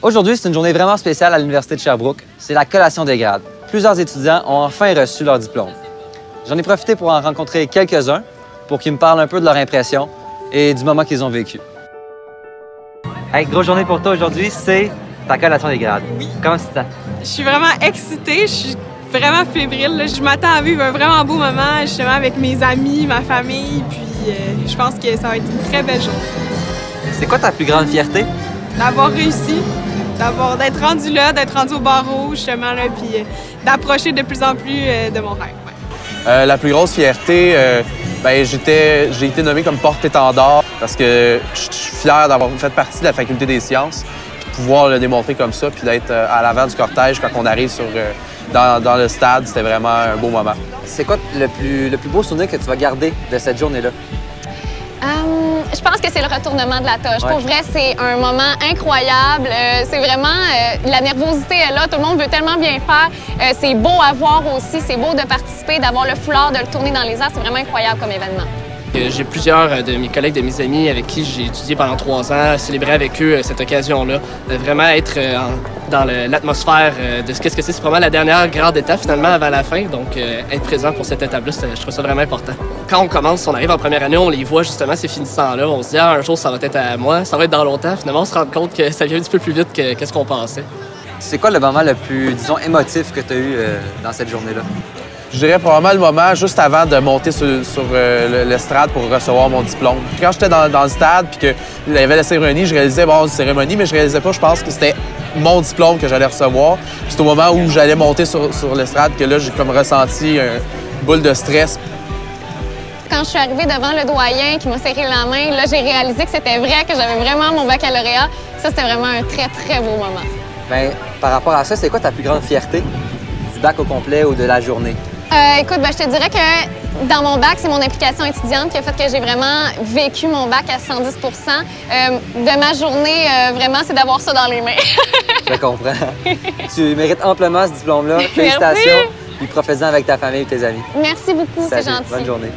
Aujourd'hui, c'est une journée vraiment spéciale à l'Université de Sherbrooke. C'est la collation des grades. Plusieurs étudiants ont enfin reçu leur diplôme. J'en ai profité pour en rencontrer quelques-uns pour qu'ils me parlent un peu de leur impression et du moment qu'ils ont vécu. Hey, grosse journée pour toi aujourd'hui, c'est ta collation des grades. Oui. Comment tu te sens? Je suis vraiment excitée, je suis vraiment fébrile. Je m'attends à vivre un vraiment beau moment justement avec mes amis, ma famille, puis je pense que ça va être une très belle journée. C'est quoi ta plus grande fierté? D'avoir réussi, d'être rendu là, d'être rendu au barreau justement là, puis d'approcher de plus en plus de mon rêve. Ouais. La plus grosse fierté, j'ai été nommé comme porte-étendard parce que je suis fier d'avoir fait partie de la Faculté des sciences, puis de pouvoir le démontrer comme ça, puis d'être à l'avant du cortège quand on arrive dans le stade. C'était vraiment un beau moment. C'est quoi le plus beau souvenir que tu vas garder de cette journée-là? Je pense que c'est le retournement de la toge. Ouais. Pour vrai, c'est un moment incroyable. C'est vraiment... la nervosité est là. Tout le monde veut tellement bien faire. C'est beau à voir aussi. C'est beau de participer, d'avoir le foulard, de le tourner dans les airs. C'est vraiment incroyable comme événement. J'ai plusieurs de mes collègues, de mes amis avec qui j'ai étudié pendant 3 ans, célébrer avec eux cette occasion-là, vraiment être dans l'atmosphère de ce que c'est. C'est vraiment la dernière grande étape finalement avant la fin, donc être présent pour cette étape-là, je trouve ça vraiment important. Quand on commence, on arrive en première année, on les voit justement ces finissants-là, on se dit un jour ça va être à moi, ça va être dans longtemps. Finalement, on se rend compte que ça vient un petit peu plus vite que ce qu'on pensait. C'est quoi le moment le plus, disons, émotif que tu as eu dans cette journée-là? Je dirais probablement le moment juste avant de monter sur l'estrade pour recevoir mon diplôme. Quand j'étais dans le stade puis qu'il y avait la cérémonie, je réalisais, une cérémonie, mais je réalisais pas, je pense que c'était mon diplôme que j'allais recevoir. C'est au moment où j'allais monter sur l'estrade que là, j'ai comme ressenti une boule de stress. Quand je suis arrivée devant le doyen qui m'a serré la main, là, j'ai réalisé que c'était vrai, que j'avais vraiment mon baccalauréat. Ça, c'était vraiment un très, très beau moment. Bien, par rapport à ça, c'est quoi ta plus grande fierté du bac au complet ou de la journée? Écoute, je te dirais que dans mon bac, c'est mon implication étudiante qui a fait que j'ai vraiment vécu mon bac à 110 % de ma journée, vraiment, c'est d'avoir ça dans les mains. Je comprends. Tu mérites amplement ce diplôme-là. Félicitations. Puis profite-en avec ta famille et tes amis. Merci beaucoup, c'est gentil. Bonne journée.